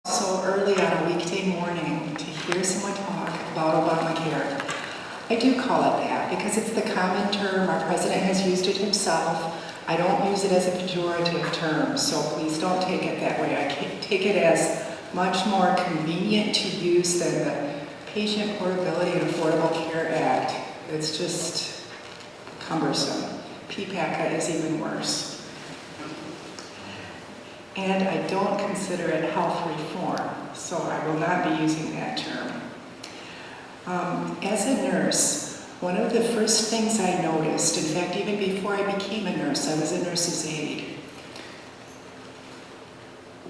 So early on a weekday morning to hear someone talk about Obamacare. I do call it that because it's the common term. Our president has used it himself. I don't use it as a pejorative term, so please don't take it that way. I take it as much more convenient to use than the Patient Portability and Affordable Care Act. It's just cumbersome. PPACA is even worse. And I don't consider it health reform, so I will not be using that term. As a nurse, one of the first things I noticed, in fact, even before I became a nurse, I was a nurse's aide.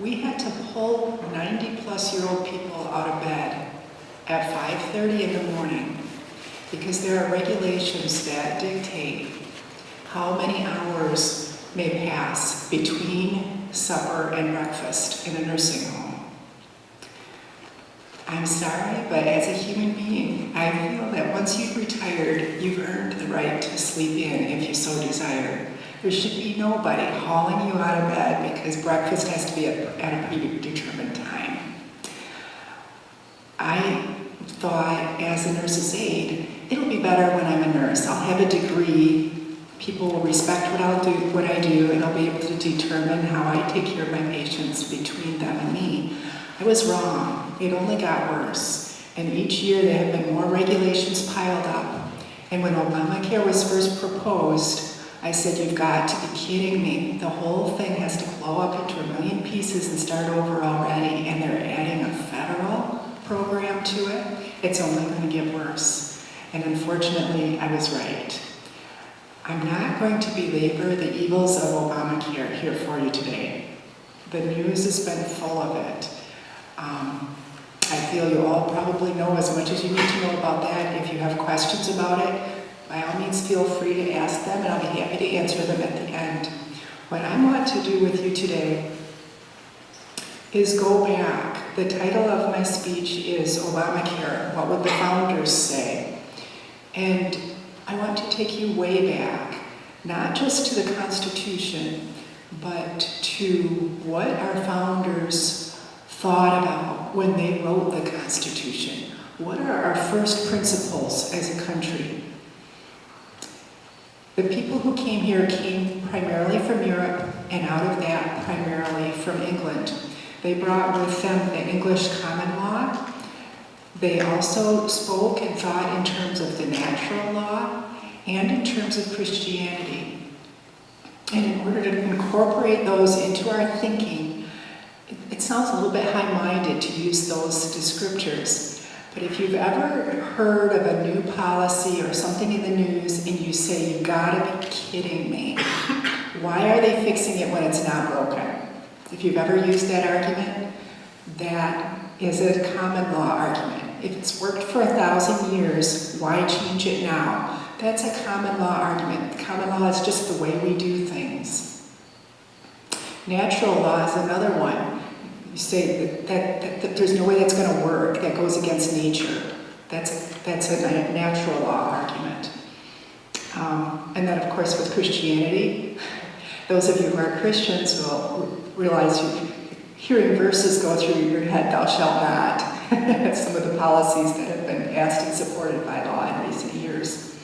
We had to pull 90-plus-year-old people out of bed at 5:30 in the morning because there are regulations that dictate how many hours may pass between supper and breakfast in a nursing home. I'm sorry, but as a human being, I feel that once you've retired, you've earned the right to sleep in if you so desire. There should be nobody hauling you out of bed because breakfast has to be at a predetermined time. I thought, as a nurse's aide, it'll be better when I'm a nurse. I'll have a degree. People will respect what I do, and I'll be able to determine how I take care of my patients between them and me. I was wrong. It only got worse. And each year there have been more regulations piled up. And when Obamacare was first proposed, I said, you've got to be kidding me. The whole thing has to blow up into a million pieces and start over already, and they're adding a federal program to it. It's only going to get worse. And unfortunately, I was right. I'm not going to belabor the evils of Obamacare here for you today. The news has been full of it. I feel you all probably know as much as you need to know about that. If you have questions about it, by all means feel free to ask them, and I'll be happy to answer them at the end. What I want to do with you today is go back. The title of my speech is Obamacare, What Would the Founders Say? And I want to take you way back, not just to the Constitution, but to what our founders thought about when they wrote the Constitution. What are our first principles as a country? The people who came here came primarily from Europe, and out of that, primarily from England. They brought with them the English common law. They also spoke and thought in terms of the natural law and in terms of Christianity. And in order to incorporate those into our thinking, it sounds a little bit high-minded to use those descriptors, but if you've ever heard of a new policy or something in the news and you say, you've got to be kidding me, why are they fixing it when it's not broken? If you've ever used that argument, that is a common law argument. If it's worked for 1,000 years, why change it now? That's a common law argument. Common law is just the way we do things. Natural law is another one. You say that there's no way that's going to work, that goes against nature. That's a natural law argument. And then, of course, with Christianity, those of you who are Christians will realize hearing verses go through your head, thou shalt not. Some of the policies that have been passed and supported by law in recent years.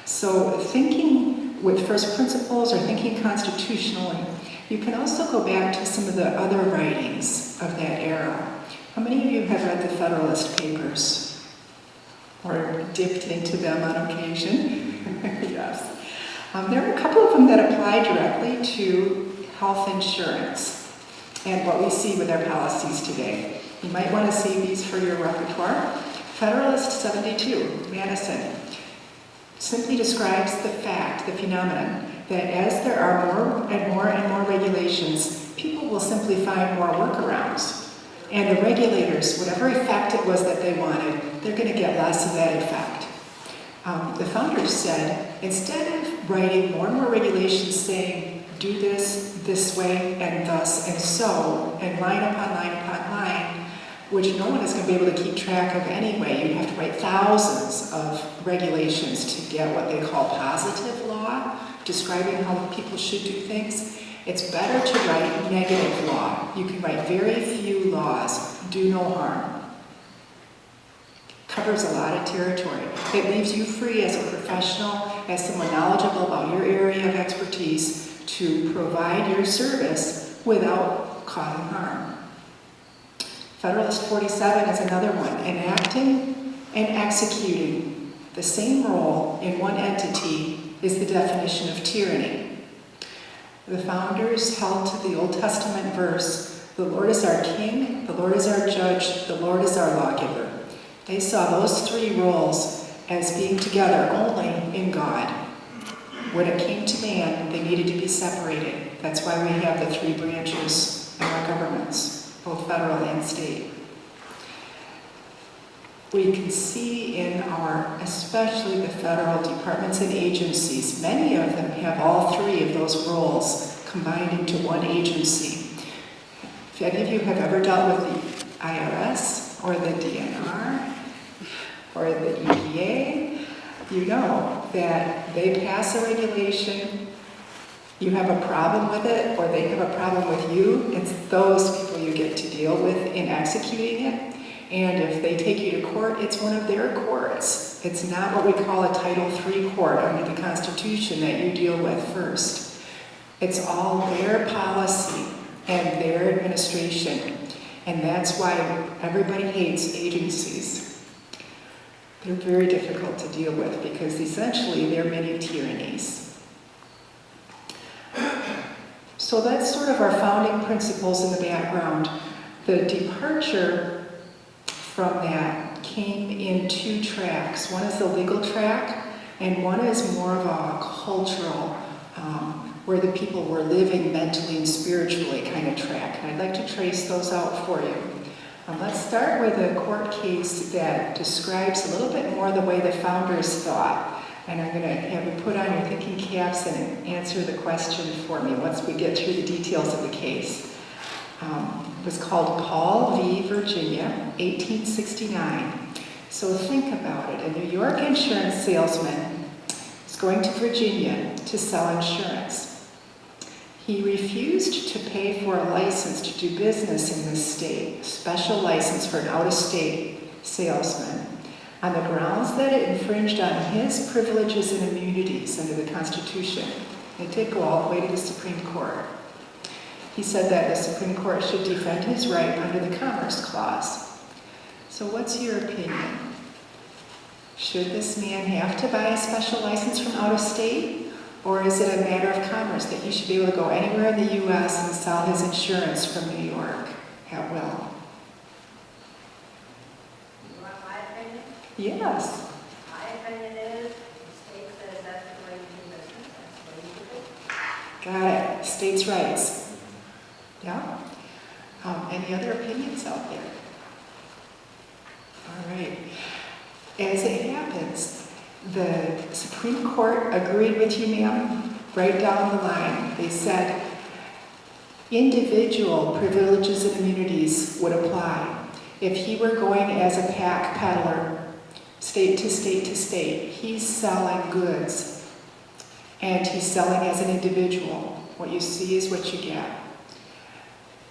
So thinking with first principles or thinking constitutionally, you can also go back to some of the other writings of that era. How many of you have read the Federalist Papers? Or dipped into them on occasion? Yes. There are a couple of them that apply directly to health insurance and what we see with our policies today. You might want to see these for your repertoire. Federalist 72, Madison, simply describes the fact, the phenomenon, that as there are more and more regulations, people will simply find more workarounds. And the regulators, whatever effect it was that they wanted, they're going to get less of that effect. The founders said, instead of writing more and more regulations saying, do this way, and thus, and so, and line upon line upon line, which no one is going to be able to keep track of anyway. You'd have to write thousands of regulations to get what they call positive law, describing how people should do things. It's better to write negative law. You can write very few laws, do no harm. Covers a lot of territory. It leaves you free as a professional, as someone knowledgeable about your area of expertise, to provide your service without causing harm. Federalist 47 is another one, enacting and executing the same role in one entity is the definition of tyranny. The founders held to the Old Testament verse, the Lord is our king, the Lord is our judge, the Lord is our lawgiver. They saw those three roles as being together only in God. When it came to man, they needed to be separated. That's why we have the three branches in our governments, both federal and state. We can see in especially the federal departments and agencies, many of them have all three of those roles combined into one agency. If any of you have ever dealt with the IRS or the DNR or the EPA, you know that they pass a regulation, you have a problem with it, or they have a problem with you, it's those people you get to deal with in executing it. And if they take you to court, it's one of their courts. It's not what we call a Title III court under the Constitution that you deal with first. It's all their policy and their administration. And that's why everybody hates agencies. They're very difficult to deal with because essentially they're mini tyrannies. So that's sort of our founding principles in the background. The departure from that came in two tracks. One is the legal track, and one is more of a cultural, where the people were living mentally and spiritually kind of track. And I'd like to trace those out for you. Let's start with a court case that describes a little bit more the way the founders thought. And I'm going to have you put on your thinking caps and answer the question for me once we get through the details of the case. It was called Paul v. Virginia, 1869. So think about it. A New York insurance salesman is going to Virginia to sell insurance. He refused to pay for a license to do business in this state, special license for an out-of-state salesman, on the grounds that it infringed on his privileges and immunities under the Constitution. It did go all the way to the Supreme Court. He said that the Supreme Court should defend his right under the Commerce Clause. So what's your opinion? Should this man have to buy a special license from out of state? Or is it a matter of commerce that he should be able to go anywhere in the U.S. and sell his insurance from New York at will? You want my opinion? Yes. My opinion is, the state says that's the way you do business, that's the way you do it. Got it. States' rights. Yeah? Any other opinions out there? All right. As it happens, the Supreme Court agreed with you, ma'am, right down the line. They said individual privileges and immunities would apply. If he were going as a pack peddler, state to state to state, he's selling goods, and he's selling as an individual. What you see is what you get.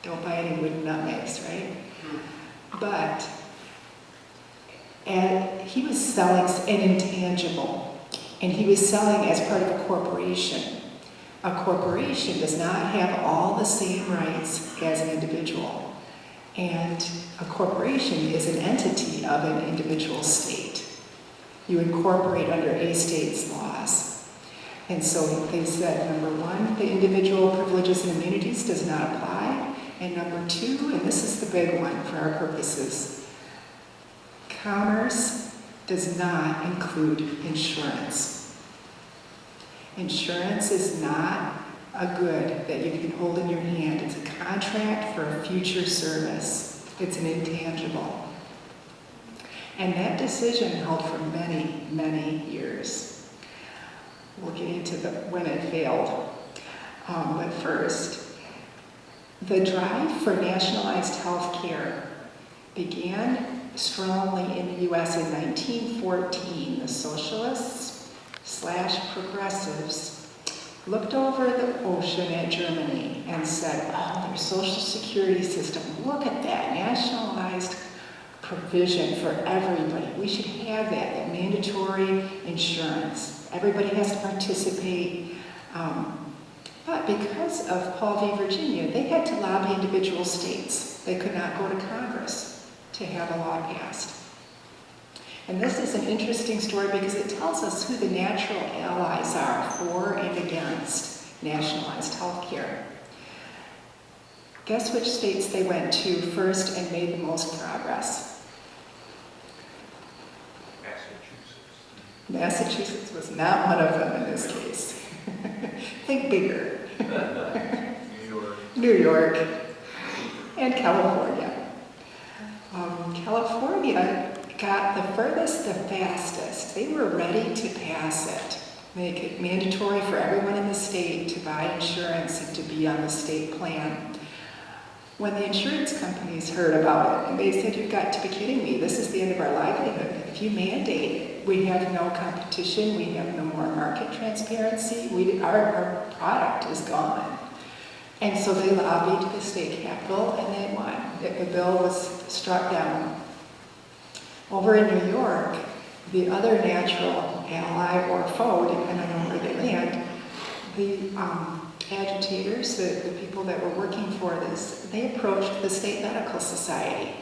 Don't buy any wooden nutmegs, right? But and he was selling an intangible, and he was selling as part of a corporation. A corporation does not have all the same rights as an individual. And a corporation is an entity of an individual state. You incorporate under a state's laws. And so they said, number one, the individual privileges and immunities does not apply. And number two, and this is the big one for our purposes, commerce does not include insurance. Insurance is not a good that you can hold in your hand. It's a contract for a future service. It's an intangible. And that decision held for many, many years. We'll get into when it failed. But first, the drive for nationalized health care began strongly in the U.S. in 1914. The socialists / progressives looked over the ocean at Germany and said, oh, their social security system, look at that, nationalized provision for everybody. We should have that mandatory insurance. Everybody has to participate. But because of Paul v. Virginia, they had to lobby individual states. They could not go to Congress to have a law passed. And this is an interesting story because it tells us who the natural allies are for and against nationalized health care. Guess which states they went to first and made the most progress? Massachusetts was not one of them in this case. Think bigger. New York. And California. California got the furthest, the fastest. They were ready to pass it. Make it mandatory for everyone in the state to buy insurance and to be on the state plan. When the insurance companies heard about it, and they said, you've got to be kidding me, this is the end of our livelihood. If you mandate it, we have no competition, we have no more market transparency, our product is gone. And so they lobbied the state capitol and they won. The bill was struck down. Over in New York, the other natural ally or foe, depending on where they land, the agitators, the people that were working for this, they approached the State Medical Society.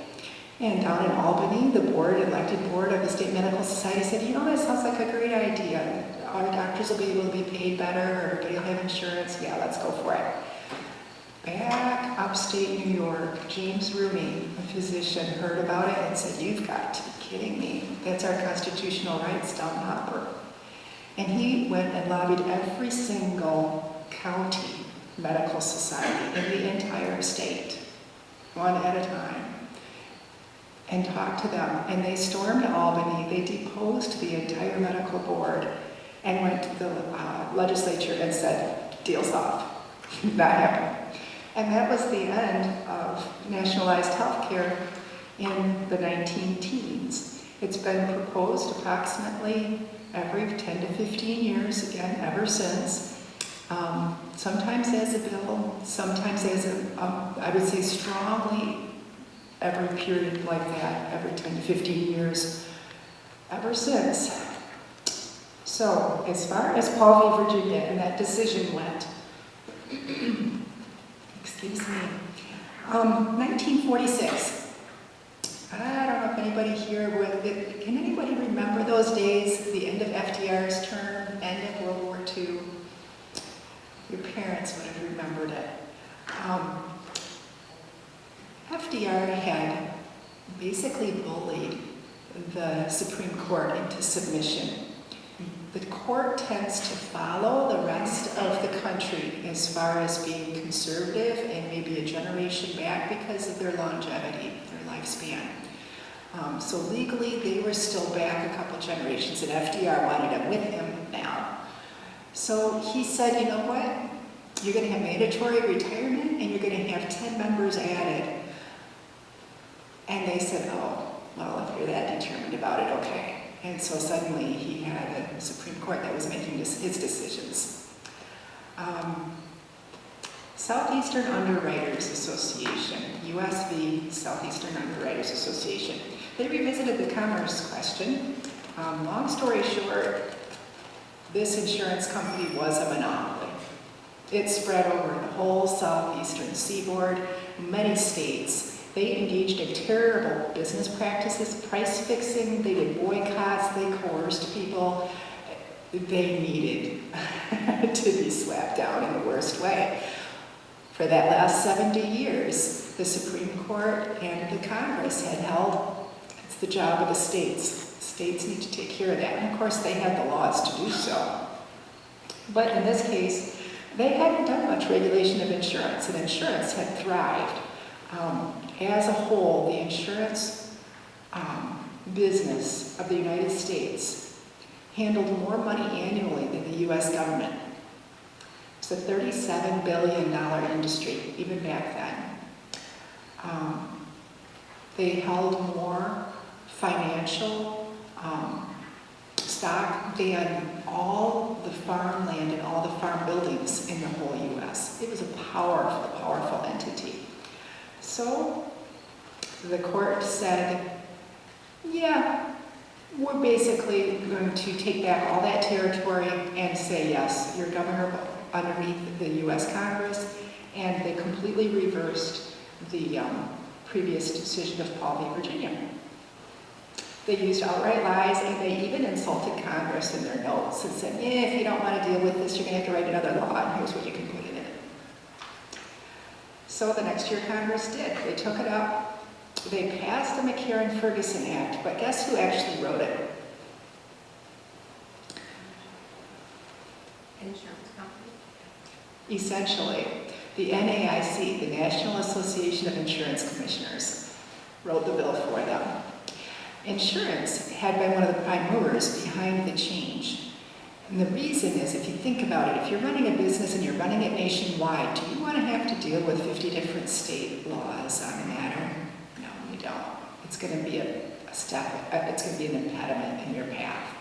And down in Albany, the elected board of the State Medical Society said, you know, that sounds like a great idea. Our doctors will be able to be paid better, everybody will have insurance, yeah, let's go for it. Back upstate New York, James Rooney, a physician, heard about it and said, you've got to be kidding me. That's our constitutional rights down the hopper. And he went and lobbied every single county medical society in the entire state, one at a time, and talked to them. And they stormed Albany, they deposed the entire medical board, and went to the legislature and said, deal's off, not happening. And that was the end of nationalized health care in the 19-teens. It's been proposed approximately every 10 to 15 years, again, ever since. Sometimes as a bill, sometimes as I would say strongly, every period like that, every 10 to 15 years, ever since. So, as far as Paul v. Virginia and that decision went, excuse me, 1946. I don't know if anybody here would, can anybody remember those days, the end of FDR's term, end of World War II? Your parents would have remembered it. FDR had basically bullied the Supreme Court into submission. The court tends to follow the rest of the country as far as being conservative and maybe a generation back because of their longevity, their lifespan. So legally, they were still back a couple generations, and FDR wanted them with him now. So he said, you know what? You're going to have mandatory retirement, and you're going to have 10 members added. And they said, oh, well, if you're that determined about it, okay. And so suddenly he had a Supreme Court that was making his decisions. Southeastern Underwriters Association, USV Southeastern Underwriters Association. They revisited the commerce question. Long story short, this insurance company was a monopoly. It spread over the whole southeastern seaboard, many states. They engaged in terrible business practices, price fixing, they did boycotts, they coerced people. They needed to be slapped down in the worst way. For that last 70 years, the Supreme Court and the Congress had held, it's the job of the states. States need to take care of that. And of course, they had the laws to do so. But in this case, they hadn't done much regulation of insurance, and insurance had thrived. As a whole, the insurance business of the United States handled more money annually than the U.S. government. It's a $37 billion industry, even back then. They held more financial stock than all the farmland and all the farm buildings in the whole US. It was a powerful, powerful entity. So the court said, yeah, we're basically going to take back all that territory and say, yes, you're governor underneath the US Congress, and they completely reversed the previous decision of Paul v. Virginia. They used outright lies, and they even insulted Congress in their notes and said, yeah, if you don't want to deal with this, you're going to have to write another law, and here's what you can put in it. So the next year Congress did. They took it up. They passed the McCarran-Ferguson Act, but guess who actually wrote it? Insurance company. Essentially, the NAIC, the National Association of Insurance Commissioners, wrote the bill for them. Insurance had been one of the prime movers behind the change. And the reason is, if you think about it, if you're running a business and you're running it nationwide, do you want to have to deal with 50 different state laws on the matter? No, you don't. It's going to be a step, it's going to be an impediment in your path.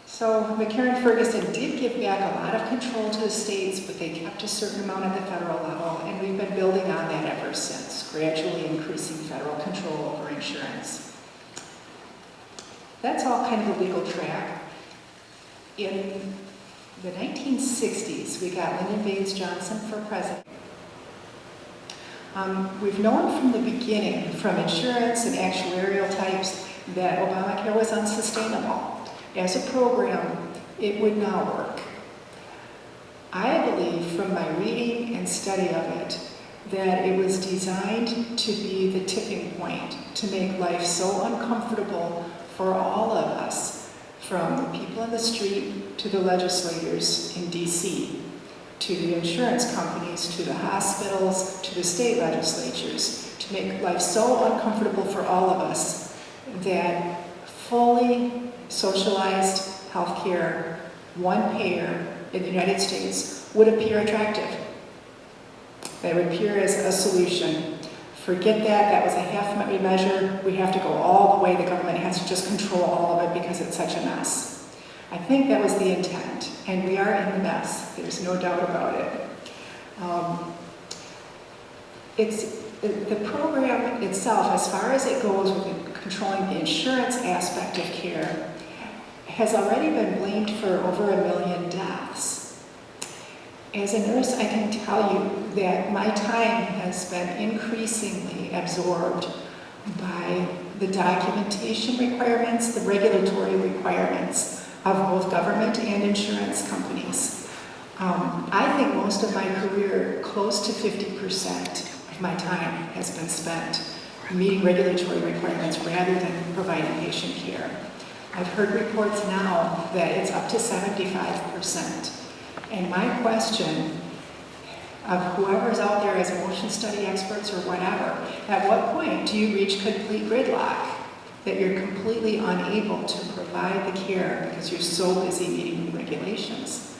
So McCarran-Ferguson did give back a lot of control to the states, but they kept a certain amount at the federal level, and we've been building on that ever since, gradually increasing federal control over insurance. That's all kind of the legal track. In the 1960s, we got Lyndon Baines Johnson for president. We've known from the beginning, from insurance and actuarial types, that Obamacare was unsustainable. As a program, it would not work. I believe from my reading and study of it that it was designed to be the tipping point to make life so uncomfortable for all of us, from the people in the street to the legislators in DC, to the insurance companies, to the hospitals, to the state legislatures, to make life so uncomfortable for all of us that fully socialized health care, one payer in the United States would appear attractive. That would appear as a solution. Forget that, that was a half measure. We have to go all the way. The government has to just control all of it because it's such a mess. I think that was the intent, and we are in the mess. There's no doubt about it. The program itself, as far as it goes with controlling the insurance aspect of care, has already been blamed for over 1 million deaths. As a nurse, I can tell you that my time has been increasingly absorbed by the documentation requirements, the regulatory requirements of both government and insurance companies. I think most of my career, close to 50% of my time, has been spent meeting regulatory requirements rather than providing patient care. I've heard reports now that it's up to 75%. And my question of whoever's out there as motion study experts or whatever, at what point do you reach complete gridlock that you're completely unable to provide the care because you're so busy meeting the regulations?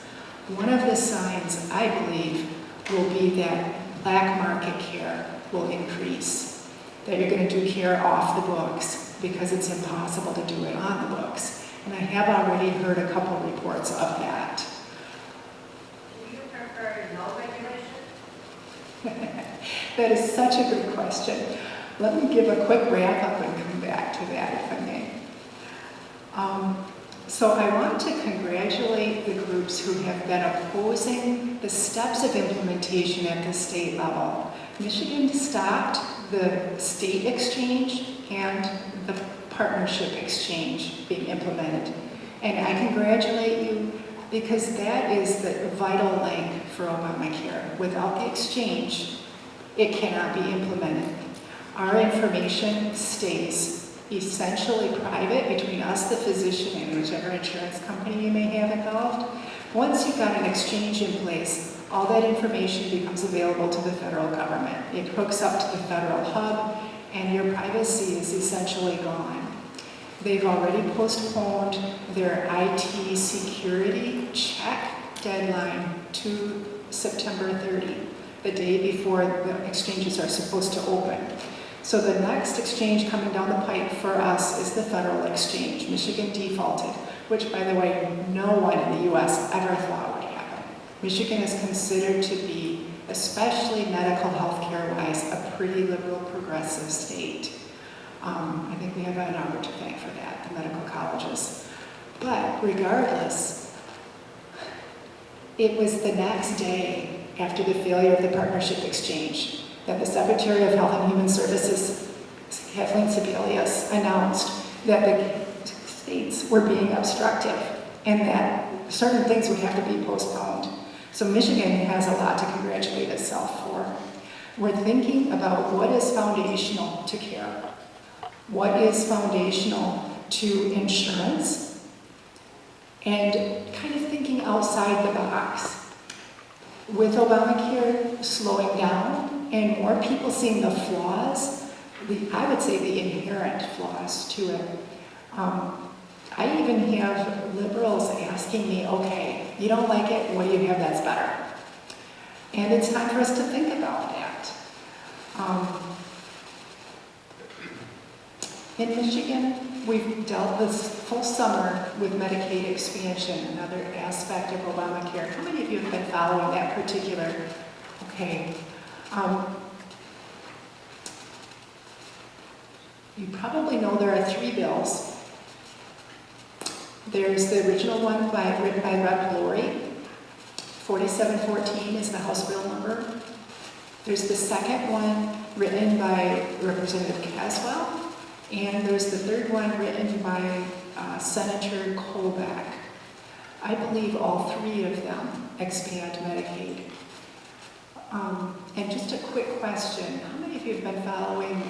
One of the signs, I believe, will be that black market care will increase, that you're going to do care off the books because it's impossible to do it on the books. And I have already heard a couple reports of that. Do you prefer no regulation? That is such a good question. Let me give a quick wrap up and come back to that, if I may. So I want to congratulate the groups who have been opposing the steps of implementation at the state level. Michigan stopped the state exchange and the partnership exchange being implemented. And I congratulate you because that is the vital link for Obamacare. Without the exchange, it cannot be implemented. Our information stays essentially private between us, the physician, and whichever insurance company you may have involved. Once you've got an exchange in place, all that information becomes available to the federal government. It hooks up to the federal hub, and your privacy is essentially gone. They've already postponed their IT security check deadline to September 30, the day before the exchanges are supposed to open. So the next exchange coming down the pipe for us is the federal exchange. Michigan defaulted, which, by the way, no one in the US ever thought would happen. Michigan is considered to be, especially medical health care-wise, a pretty liberal progressive state. I think we have Ann Arbor to thank for that, the medical colleges. But regardless, it was the next day after the failure of the partnership exchange that the Secretary of Health and Human Services, Kathleen Sebelius, announced that the states were being obstructive and that certain things would have to be postponed. So Michigan has a lot to congratulate itself for. We're thinking about what is foundational to care, what is foundational to insurance, and kind of thinking outside the box. With Obamacare slowing down and more people seeing the flaws, I would say the inherent flaws to it. I even have liberals asking me, okay, you don't like it, what do you have that's better? And it's time for us to think about that. In Michigan, we've dealt this full summer with Medicaid expansion, another aspect of Obamacare. How many of you have been following that particular? Okay. You probably know there are 3 bills. There's the original one written by Rep. Lori. 4714 is the House bill number. There's the second one written by Representative Caswell. And there's the third one written by Senator Colbeck. I believe all 3 of them expand Medicaid. And just a quick question, how many of you have been following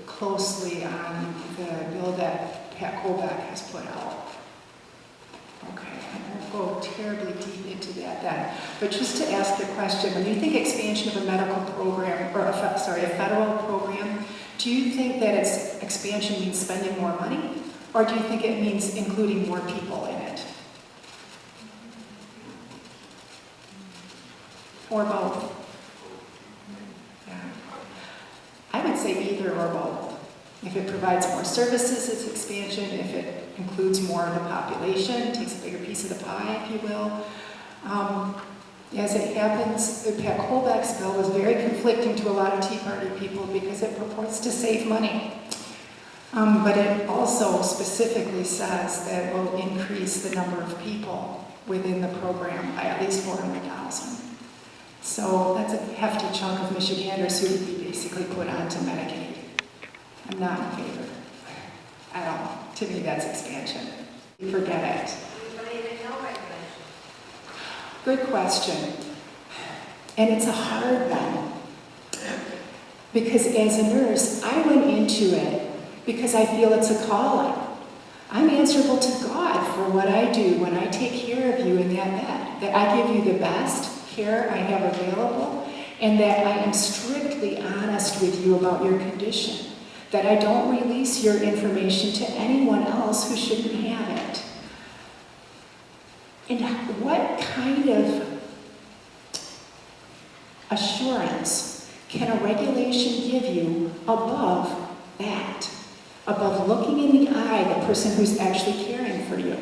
closely on the bill that Pat Colbeck has put out? Okay, I won't go terribly deep into that then. But just to ask the question, when you think expansion of a medical program, or a federal program, do you think that its expansion means spending more money? Or do you think it means including more people in it? Or both? Yeah. I would say either or both. If it provides more services, it's expansion. If it includes more of the population, takes a bigger piece of the pie, if you will. As it happens, Pat Colbeck's bill was very conflicting to a lot of Tea Party people because it purports to save money. But it also specifically says that it will increase the number of people within the program by at least 400,000. So that's a hefty chunk of Michiganders who would be basically put onto Medicaid. I'm not in favor at all. To me, that's expansion. Forget it. Good question. And it's a hard one. Because as a nurse, I went into it because I feel it's a calling. I'm answerable to God for what I do when I take care of you in that bed. That I give you the best care I have available, and that I am strictly honest with you about your condition. That I don't release your information to anyone else who shouldn't have it. And what kind of assurance can a regulation give you above that? Above looking in the eye the person who's actually caring for you.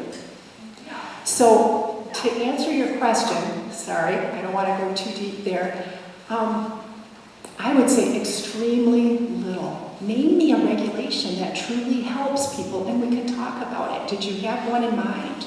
So, to answer your question, sorry, I don't want to go too deep there, I would say extremely little. Name me a regulation that truly helps people and we can talk about it. Did you have one in mind?